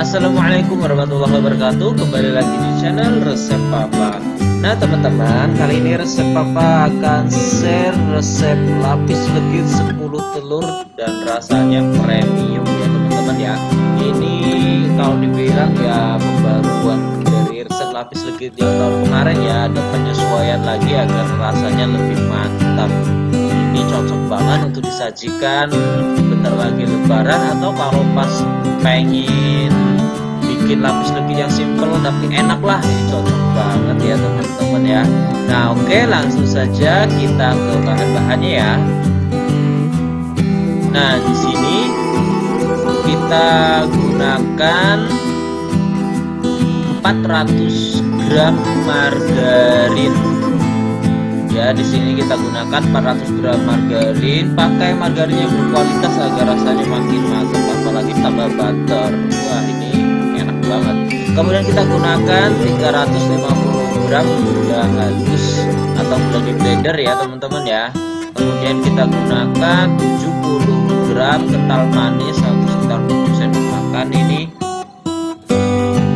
Assalamualaikum warahmatullahi wabarakatuh. Kembali lagi di channel Resep Papa. Nah teman-teman, kali ini Resep Papa akan share resep lapis legit 10 telur dan rasanya premium ya teman-teman ya. Ini kalau dibilang ya pembaruan dari resep lapis legit yang tahun kemarin ya. Ada penyesuaian lagi agar rasanya lebih mantap. Ini cocok banget untuk disajikan bentar lagi lebaran, atau kalau pas pengen bikin lapis legit yang simple tapi enak lah. Ini cocok banget ya teman-teman ya. Nah oke, langsung saja kita ke bahan-bahannya ya. Nah di sini kita gunakan 400 gram margarin. Ya, di sini kita gunakan 400 gram margarin. Pakai margarin yang berkualitas agar rasanya makin mantap, apalagi tambah butter. Wah, ini enak banget. Kemudian kita gunakan 350 gram gula halus atau gula di blender ya, teman-teman ya. Kemudian kita gunakan 70 gram kental manis atau sekitar 7 sendok makan ini.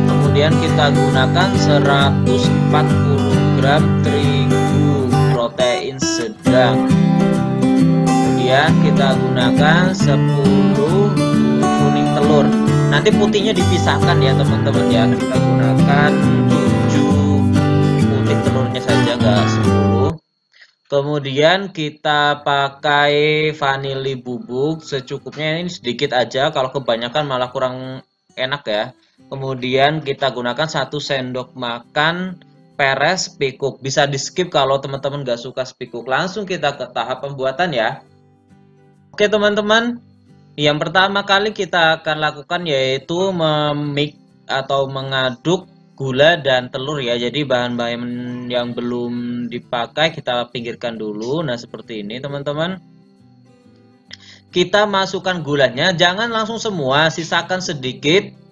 Kemudian kita gunakan 140 gram terigu protein sedang. Kemudian kita gunakan 10 kuning telur. Nanti putihnya dipisahkan ya teman-teman ya. Kita gunakan 7 putih telurnya saja, enggak 10. Kemudian kita pakai vanili bubuk secukupnya, ini sedikit aja, kalau kebanyakan malah kurang enak ya. Kemudian kita gunakan 1 sendok makan peres pikuk. Bisa di skip kalau teman-teman gak suka pikuk. Langsung kita ke tahap pembuatan ya. Oke teman-teman, yang pertama kali kita akan lakukan yaitu memix atau mengaduk gula dan telur ya. Jadi bahan-bahan yang belum dipakai kita pinggirkan dulu. Nah seperti ini teman-teman. Kita masukkan gulanya, jangan langsung semua, sisakan sedikit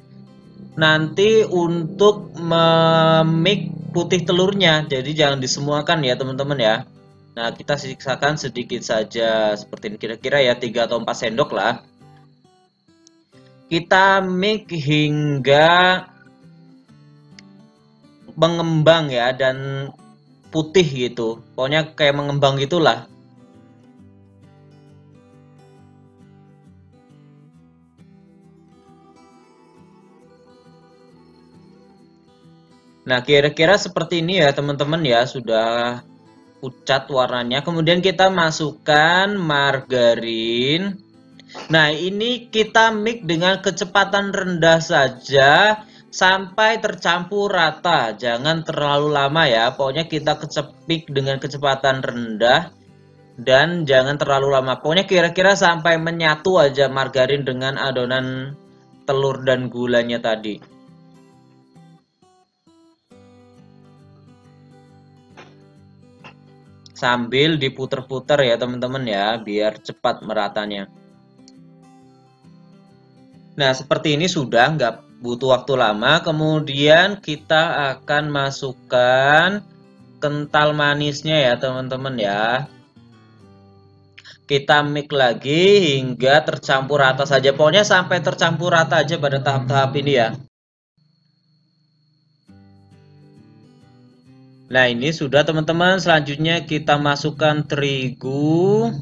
nanti untuk memix putih telurnya. Jadi jangan disemuakan ya teman-teman ya. Nah kita sisakan sedikit saja seperti ini, kira-kira ya 3 atau 4 sendok lah. Kita mix hingga mengembang ya, dan putih gitu, pokoknya kayak mengembang gitulah. Nah kira-kira seperti ini ya teman-teman ya, sudah pucat warnanya. Kemudian kita masukkan margarin. Nah ini kita mix dengan kecepatan rendah saja sampai tercampur rata. Jangan terlalu lama ya, pokoknya kita mix dengan kecepatan rendah dan jangan terlalu lama. Pokoknya kira-kira sampai menyatu aja margarin dengan adonan telur dan gulanya tadi. Sambil diputer-puter ya teman-teman ya, biar cepat meratanya. Nah seperti ini sudah, nggak butuh waktu lama. Kemudian kita akan masukkan kental manisnya ya teman-teman ya. Kita mix lagi hingga tercampur rata saja, pokoknya sampai tercampur rata aja pada tahap-tahap ini ya. Nah ini sudah teman-teman. Selanjutnya kita masukkan terigu,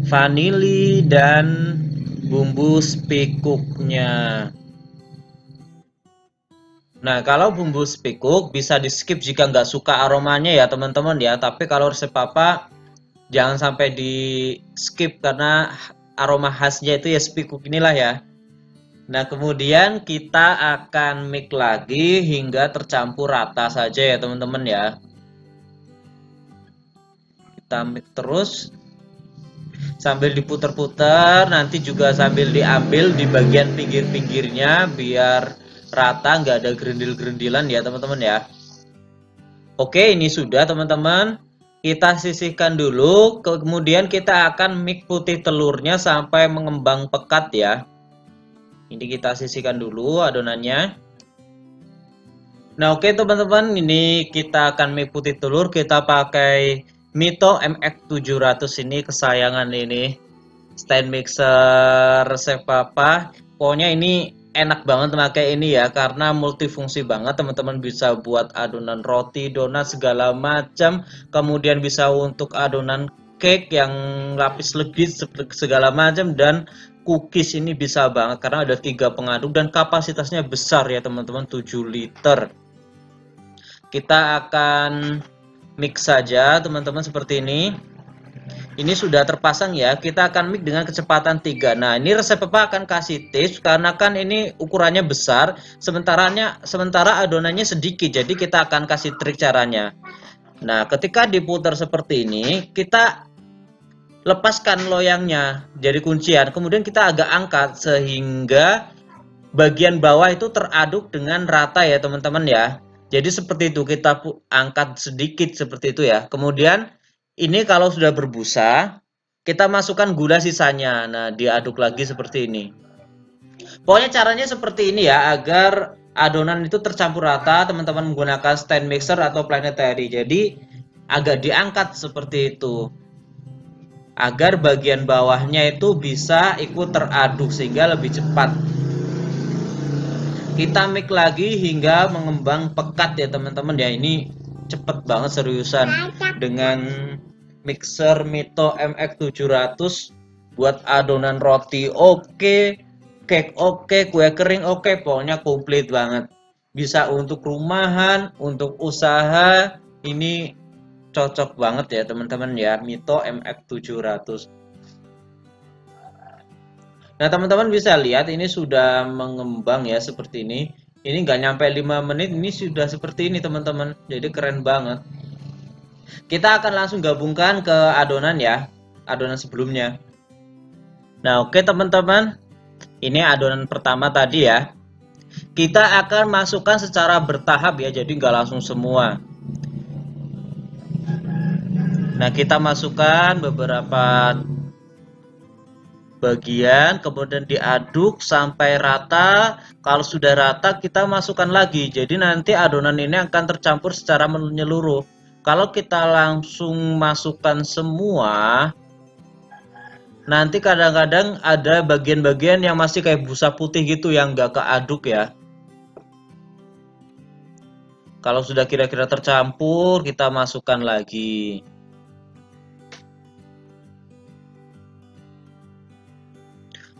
vanili, dan bumbu pikuknya. Nah kalau bumbu pikuk bisa di skip jika nggak suka aromanya ya teman-teman ya. Tapi kalau resep Papa jangan sampai di skip karena aroma khasnya itu ya pikuk inilah ya. Nah kemudian kita akan mix lagi hingga tercampur rata saja ya teman-teman ya. Kita mix terus sambil diputer-puter, nanti juga sambil diambil di bagian pinggir-pinggirnya biar rata, nggak ada gerindil-gerindilan ya teman-teman ya. Oke ini sudah teman-teman, kita sisihkan dulu. Kemudian kita akan mix putih telurnya sampai mengembang pekat ya. Ini kita sisihkan dulu adonannya. Nah oke teman-teman, ini kita akan mix putih telur. Kita pakai Mito MX700 ini, kesayangan ini, stand mixer resep Papa. Pokoknya ini enak banget pakai ini ya, karena multifungsi banget teman-teman. Bisa buat adonan roti, donat, segala macam. Kemudian bisa untuk adonan cake yang lapis legit segala macam, dan cookies ini bisa banget karena ada 3 pengaduk dan kapasitasnya besar ya teman-teman, 7 liter. Kita akan mix saja teman-teman seperti ini. Ini sudah terpasang ya, kita akan mix dengan kecepatan 3. Nah, ini resep Papa akan kasih tips karena kan ini ukurannya besar, sementara adonannya sedikit, jadi kita akan kasih trik caranya. Nah, ketika diputar seperti ini, kita lepaskan loyangnya jadi kuncian, kemudian kita agak angkat sehingga bagian bawah itu teraduk dengan rata ya teman-teman ya. Jadi seperti itu, kita angkat sedikit seperti itu ya. Kemudian ini kalau sudah berbusa, kita masukkan gula sisanya. Nah, diaduk lagi seperti ini. Pokoknya caranya seperti ini ya, agar adonan itu tercampur rata. Teman-teman menggunakan stand mixer atau planetary. Jadi agak diangkat seperti itu, agar bagian bawahnya itu bisa ikut teraduk sehingga lebih cepat. Kita mix lagi hingga mengembang pekat ya teman-teman ya. Ini cepet banget seriusan, dengan mixer Mito MX700 buat adonan roti oke, cake oke, kue kering oke, pokoknya komplit banget. Bisa untuk rumahan, untuk usaha, ini cocok banget ya teman-teman ya, Mito MX700. Nah teman-teman bisa lihat ini sudah mengembang ya seperti ini. Ini nggak nyampe 5 menit ini sudah seperti ini teman-teman. Jadi keren banget. Kita akan langsung gabungkan ke adonan ya, adonan sebelumnya. Nah oke teman-teman, ini adonan pertama tadi ya. Kita akan masukkan secara bertahap ya, jadi nggak langsung semua. Nah kita masukkan beberapa bagian, kemudian diaduk sampai rata. Kalau sudah rata kita masukkan lagi, jadi nanti adonan ini akan tercampur secara menyeluruh. Kalau kita langsung masukkan semua, nanti kadang-kadang ada bagian-bagian yang masih kayak busa putih gitu yang nggak keaduk ya. Kalau sudah kira-kira tercampur, kita masukkan lagi.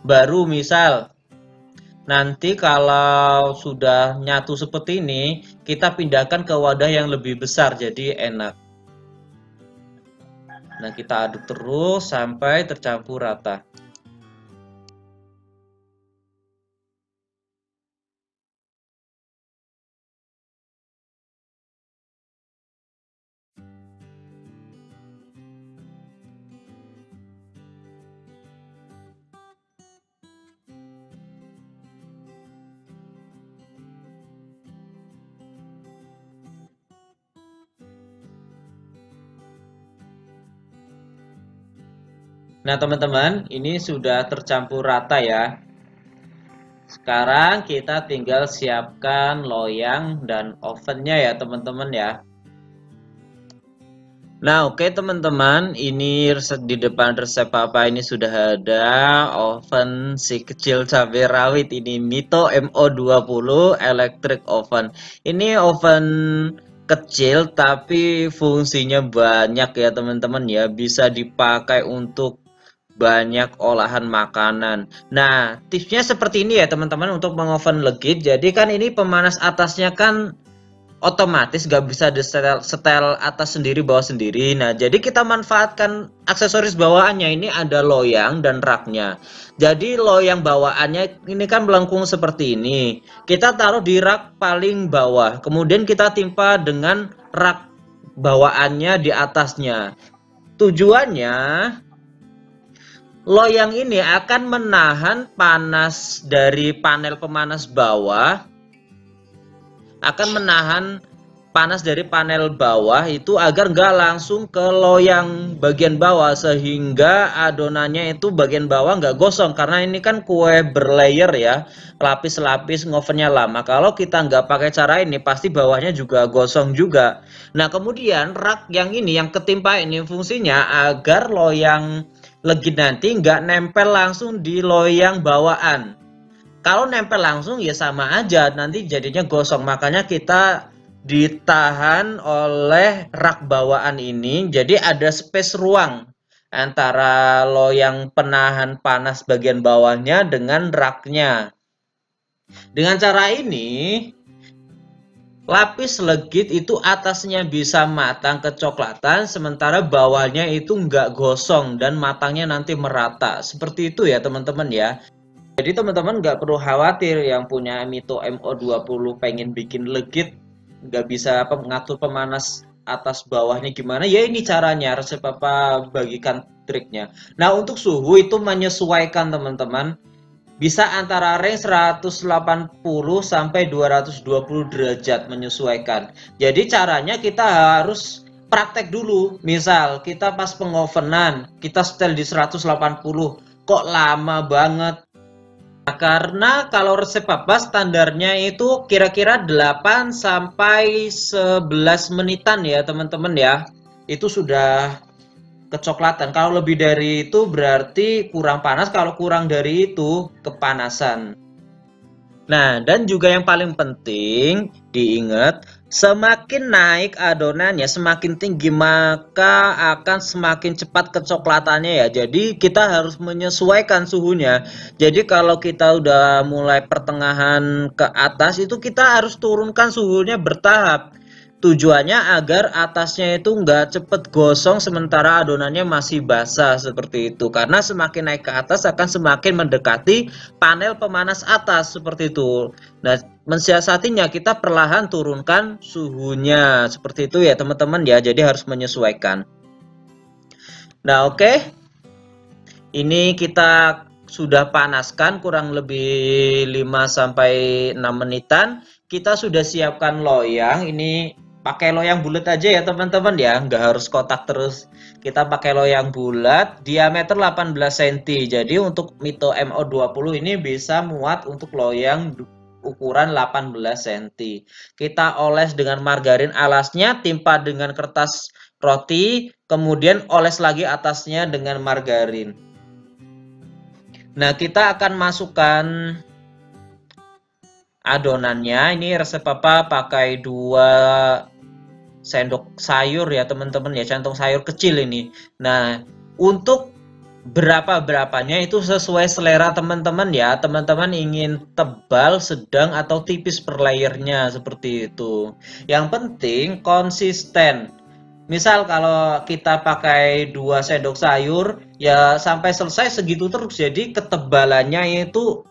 Baru misal nanti kalau sudah nyatu seperti ini, kita pindahkan ke wadah yang lebih besar, jadi enak. Nah kita aduk terus sampai tercampur rata. Nah teman-teman, ini sudah tercampur rata ya. Sekarang kita tinggal siapkan loyang dan ovennya ya teman-teman ya. Nah oke teman-teman, ini di depan resep Papa ini sudah ada oven si kecil cabai rawit. Ini Mito MO20 electric oven. Ini oven kecil tapi fungsinya banyak ya teman-teman ya. Bisa dipakai untuk banyak olahan makanan. Nah tipsnya seperti ini ya teman-teman untuk mengoven legit. Jadi kan ini pemanas atasnya kan otomatis gak bisa di setel atas sendiri bawah sendiri. Nah jadi kita manfaatkan aksesoris bawaannya. Ini ada loyang dan raknya. Jadi loyang bawaannya ini kan melengkung seperti ini, kita taruh di rak paling bawah, kemudian kita timpa dengan rak bawaannya di atasnya. Tujuannya loyang ini akan menahan panas dari panel pemanas bawah, akan menahan panas dari panel bawah itu agar nggak langsung ke loyang bagian bawah, sehingga adonannya itu bagian bawah nggak gosong, karena ini kan kue berlayer ya, lapis-lapis, ngovennya lama. Kalau kita nggak pakai cara ini pasti bawahnya juga gosong juga. Nah kemudian rak yang ini yang ketimpa ini fungsinya agar loyang legit nanti nggak nempel langsung di loyang bawaan. Kalau nempel langsung ya sama aja, nanti jadinya gosong. Makanya kita ditahan oleh rak bawaan ini, jadi ada space ruang antara loyang penahan panas bagian bawahnya dengan raknya. Dengan cara ini, lapis legit itu atasnya bisa matang kecoklatan, sementara bawahnya itu nggak gosong dan matangnya nanti merata. Seperti itu ya teman-teman ya. Jadi teman-teman nggak perlu khawatir yang punya Mito MO20 pengen bikin legit, nggak bisa ngatur pemanas atas bawahnya gimana. Ya ini caranya, resep Papa bagikan triknya. Nah untuk suhu itu menyesuaikan teman-teman. Bisa antara range 180 sampai 220 derajat menyesuaikan. Jadi caranya kita harus praktek dulu. Misal kita pas pengovenan, kita setel di 180. Kok lama banget? Nah, karena kalau resep Papa standarnya itu kira-kira 8 sampai 11 menitan ya teman-teman ya. Itu sudah kecoklatan. Kalau lebih dari itu berarti kurang panas, kalau kurang dari itu kepanasan. Nah, dan juga yang paling penting diingat, semakin naik adonannya, semakin tinggi maka akan semakin cepat kecoklatannya ya. Jadi kita harus menyesuaikan suhunya. Jadi kalau kita udah mulai pertengahan ke atas itu kita harus turunkan suhunya bertahap. Tujuannya agar atasnya itu nggak cepet gosong sementara adonannya masih basah seperti itu. Karena semakin naik ke atas akan semakin mendekati panel pemanas atas seperti itu. Nah, mensiasatinya kita perlahan turunkan suhunya seperti itu ya teman-teman ya. Jadi harus menyesuaikan. Nah, oke. Ini kita sudah panaskan kurang lebih 5 sampai 6 menitan. Kita sudah siapkan loyang. Ini pakai loyang bulat aja ya teman-teman ya, nggak harus kotak terus. Kita pakai loyang bulat, diameter 18 cm. Jadi untuk Mito MO20 ini bisa muat untuk loyang ukuran 18 cm. Kita oles dengan margarin alasnya, timpa dengan kertas roti, kemudian oles lagi atasnya dengan margarin. Nah, kita akan masukkan adonannya. Ini resep Papa pakai 2 sendok sayur ya teman-teman ya, centong sayur kecil ini. Nah untuk berapanya itu sesuai selera teman-teman ya. Teman-teman ingin tebal, sedang atau tipis per layernya seperti itu. Yang penting konsisten. Misal kalau kita pakai 2 sendok sayur ya sampai selesai segitu terus, jadi ketebalannya itu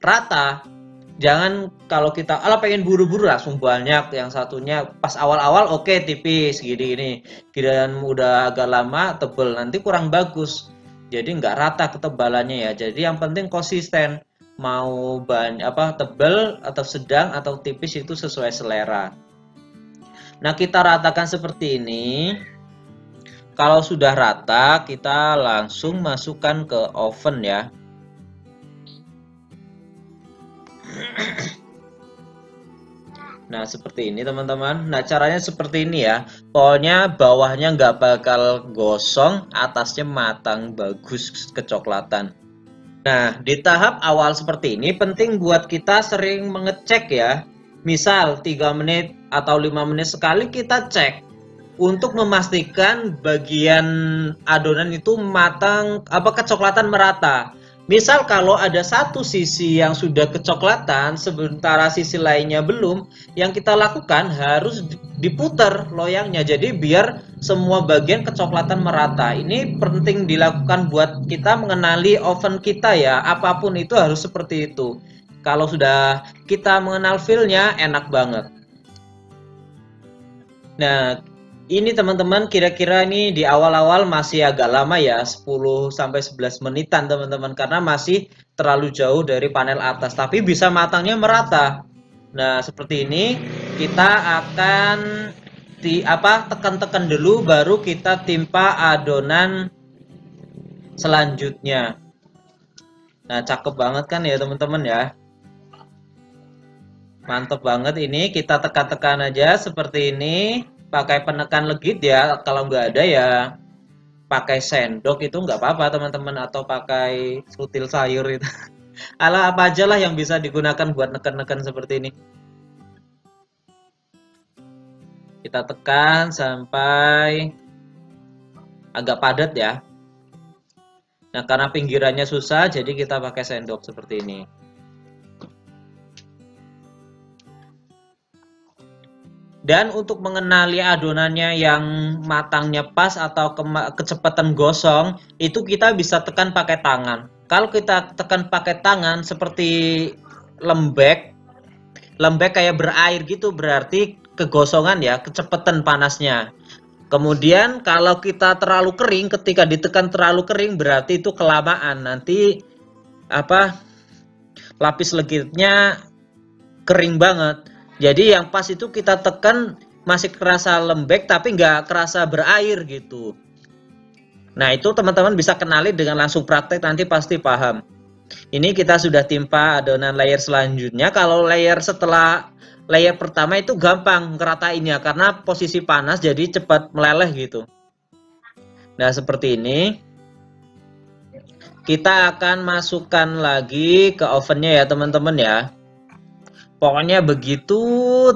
rata. Jangan kalau kita pengen buru-buru langsung banyak, yang satunya pas awal-awal oke, tipis gini giliran udah agak lama tebel, nanti kurang bagus, jadi nggak rata ketebalannya ya. Jadi yang penting konsisten, mau tebel atau sedang atau tipis itu sesuai selera. Nah kita ratakan seperti ini. Kalau sudah rata kita langsung masukkan ke oven ya. Nah seperti ini teman-teman. Nah caranya seperti ini ya. Pokoknya bawahnya nggak bakal gosong, atasnya matang bagus kecoklatan. Nah di tahap awal seperti ini penting buat kita sering mengecek ya. Misal 3 menit atau 5 menit sekali kita cek untuk memastikan bagian adonan itu matang, kecoklatan merata. Misal kalau ada satu sisi yang sudah kecoklatan sementara sisi lainnya belum, yang kita lakukan harus diputar loyangnya, jadi biar semua bagian kecoklatan merata. Ini penting dilakukan buat kita mengenali oven kita ya, apapun itu harus seperti itu. Kalau sudah kita mengenal feel-nya enak banget. Nah ini teman-teman kira-kira ini di awal-awal masih agak lama ya, 10 sampai 11 menitan teman-teman, karena masih terlalu jauh dari panel atas, tapi bisa matangnya merata. Nah seperti ini kita akan tekan-tekan dulu, baru kita timpa adonan selanjutnya. Nah cakep banget kan ya teman-teman ya, mantep banget. Ini kita tekan-tekan aja seperti ini. Pakai penekan legit ya, kalau nggak ada ya pakai sendok itu nggak apa-apa teman-teman, atau pakai sutil sayur itu. Alat apa aja lah yang bisa digunakan buat neken-neken seperti ini. Kita tekan sampai agak padat ya. Nah, karena pinggirannya susah, jadi kita pakai sendok seperti ini. Dan untuk mengenali adonannya yang matangnya pas atau kecepatan gosong, itu kita bisa tekan pakai tangan. Kalau kita tekan pakai tangan seperti lembek kayak berair gitu, berarti kegosongan ya, kecepatan panasnya. Kemudian kalau kita terlalu kering, ketika ditekan terlalu kering berarti itu kelamaan. Nanti lapis legitnya kering banget. Jadi yang pas itu kita tekan masih kerasa lembek tapi nggak kerasa berair gitu. Nah itu teman-teman bisa kenali dengan langsung praktek, nanti pasti paham. Ini kita sudah timpa adonan layer selanjutnya. Kalau layer setelah layer pertama itu gampang ngeratainnya karena posisi panas jadi cepat meleleh gitu. Nah seperti ini. Kita akan masukkan lagi ke ovennya ya teman-teman ya. Pokoknya begitu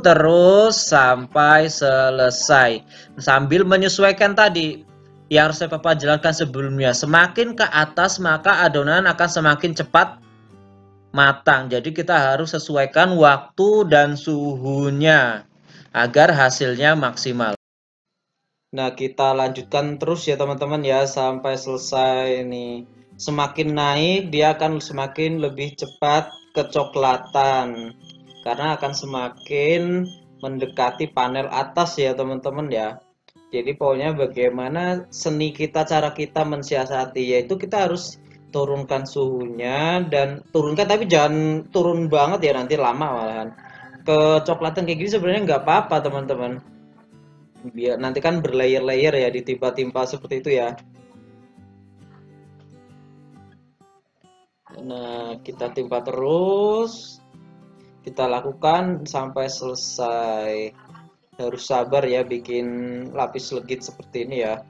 terus sampai selesai. Sambil menyesuaikan tadi yang harus saya jelaskan sebelumnya. Semakin ke atas maka adonan akan semakin cepat matang. Jadi kita harus sesuaikan waktu dan suhunya agar hasilnya maksimal. Nah, kita lanjutkan terus ya teman-teman ya sampai selesai nih. Semakin naik dia akan semakin lebih cepat kecoklatan. Karena akan semakin mendekati panel atas ya teman-teman ya. Jadi pokoknya bagaimana seni kita, cara kita mensiasati, yaitu kita harus turunkan suhunya dan turunkan tapi jangan turun banget ya, nanti lama malahan. Kecoklatan kayak gini sebenarnya nggak apa-apa teman-teman. Biar nanti kan berlayer-layer ya, ditimpa-timpa seperti itu ya. Nah, kita timpa terus. Kita lakukan sampai selesai. Harus sabar ya bikin lapis legit seperti ini ya.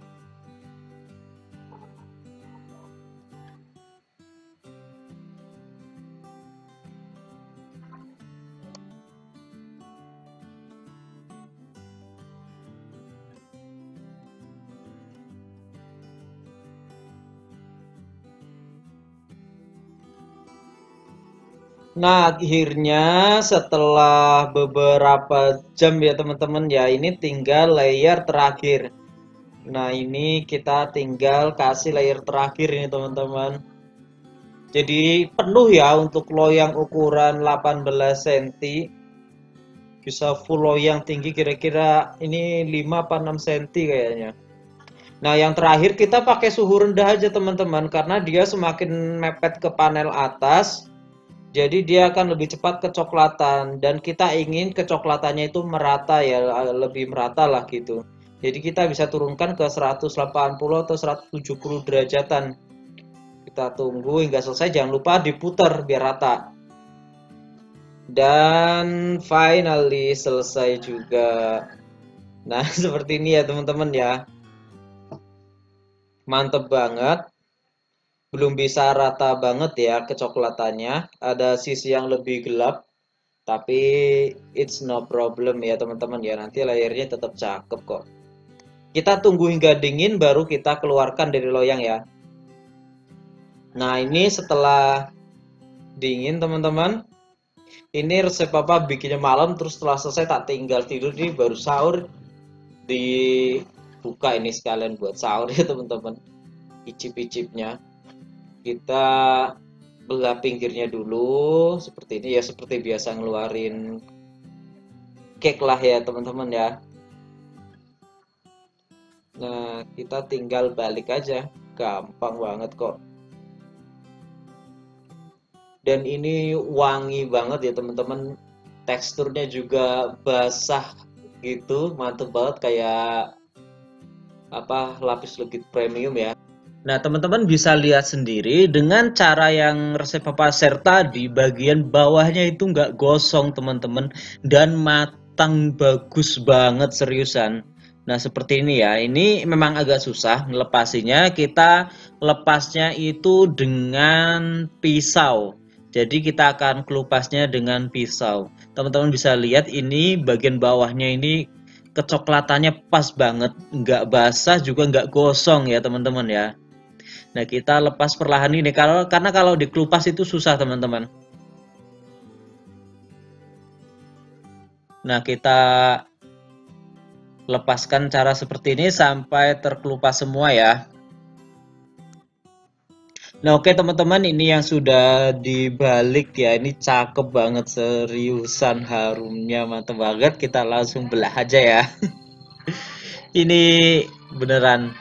Nah, akhirnya setelah beberapa jam ya teman-teman ya, ini tinggal layer terakhir. Nah, ini kita tinggal kasih layer terakhir ini teman-teman. Jadi penuh ya untuk loyang ukuran 18 cm. Bisa full loyang tinggi kira-kira ini 5 apa 6 cm kayaknya. Nah, yang terakhir kita pakai suhu rendah aja teman-teman, karena dia semakin mepet ke panel atas. Jadi dia akan lebih cepat kecoklatan, dan kita ingin kecoklatannya itu merata ya, lebih merata lah gitu. Jadi kita bisa turunkan ke 180 atau 170 derajatan. Kita tunggu hingga selesai, jangan lupa diputar biar rata. Dan finally selesai juga. Nah seperti ini ya teman-teman ya. Mantep banget. Belum bisa rata banget ya kecoklatannya, ada sisi yang lebih gelap, tapi it's no problem ya teman-teman ya, nanti layarnya tetap cakep kok. Kita tunggu hingga dingin baru kita keluarkan dari loyang ya. Nah ini setelah dingin teman-teman, ini resep papa bikinnya malam, terus setelah selesai tak tinggal tidur nih, baru sahur dibuka ini sekalian buat sahur ya teman-teman. Icip-icipnya kita belah pinggirnya dulu seperti ini ya, seperti biasa ngeluarin cake lah ya teman-teman ya. Nah kita tinggal balik aja, gampang banget kok. Dan ini wangi banget ya teman-teman, teksturnya juga basah gitu, mantep banget kayak lapis legit premium ya. Nah, teman-teman bisa lihat sendiri dengan cara yang resep papa share tadi, bagian bawahnya itu nggak gosong teman-teman, dan matang bagus banget seriusan. Nah, seperti ini ya, ini memang agak susah ngelepasinya, kita lepasnya itu dengan pisau. Jadi kita akan kelupasnya dengan pisau. Teman-teman bisa lihat ini bagian bawahnya ini kecoklatannya pas banget, nggak basah juga nggak gosong ya teman-teman ya. Nah kita lepas perlahan ini karena kalau dikelupas itu susah teman-teman. Nah kita lepaskan cara seperti ini sampai terkelupas semua ya. Nah oke teman-teman, ini yang sudah dibalik ya, ini cakep banget, seriusan, harumnya mantep banget. Kita langsung belah aja ya. Ini beneran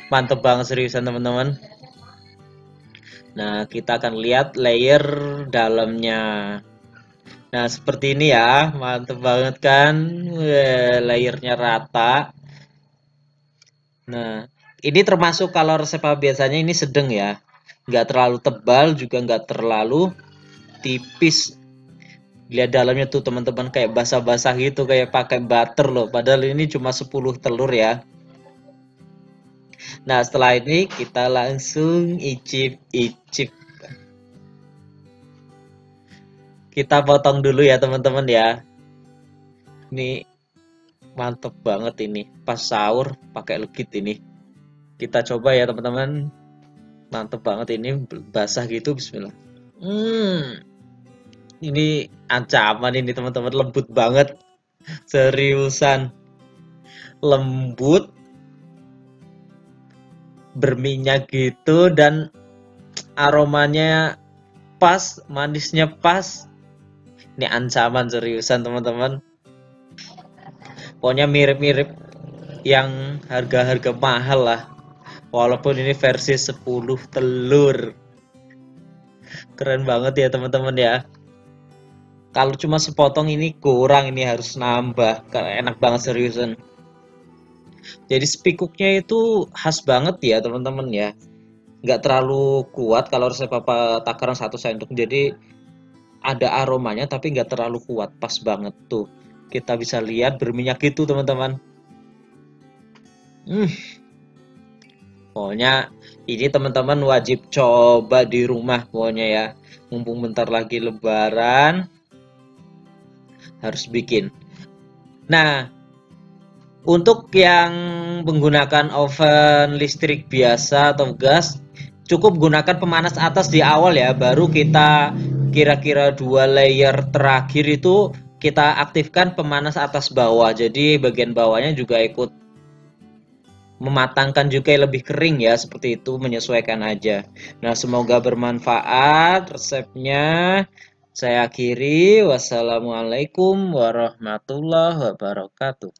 mantep banget seriusan teman-teman. Nah kita akan lihat layer dalamnya. Nah seperti ini ya, mantep banget kan. Wah, layernya rata. Nah ini termasuk kalau resep biasanya ini sedang ya, nggak terlalu tebal juga nggak terlalu tipis. Lihat dalamnya tuh teman-teman, kayak basah-basah gitu, kayak pakai butter loh, padahal ini cuma 10 telur ya. Nah setelah ini kita langsung icip-icip. Kita potong dulu ya teman-teman ya. Ini mantep banget, ini pas sahur pakai legit ini. Kita coba ya teman-teman. Mantep banget ini, basah gitu, bismillah. Ini ancaman ini teman-teman, lembut banget. Seriusan. Lembut, berminyak gitu, dan aromanya pas, manisnya pas. Ini ancaman seriusan teman-teman. Pokoknya mirip-mirip yang harga-harga mahal lah. Walaupun ini versi 10 telur. Keren banget ya teman-teman ya. Kalau cuma sepotong ini kurang, ini harus nambah. Enak banget seriusan. Jadi spikuknya itu khas banget ya teman-teman ya. Nggak terlalu kuat kalau resep Papa takaran 1 sendok. Jadi ada aromanya tapi nggak terlalu kuat, pas banget tuh. Kita bisa lihat berminyak itu teman-teman. Pokoknya ini teman-teman wajib coba di rumah pokoknya ya. Mumpung bentar lagi lebaran, harus bikin. Nah, untuk yang menggunakan oven listrik biasa atau gas, cukup gunakan pemanas atas di awal ya, baru kita kira-kira 2 layer terakhir itu kita aktifkan pemanas atas bawah. Jadi bagian bawahnya juga ikut mematangkan juga, lebih kering ya, seperti itu, menyesuaikan aja. Nah semoga bermanfaat resepnya. Saya akhiri, wassalamualaikum warahmatullahi wabarakatuh.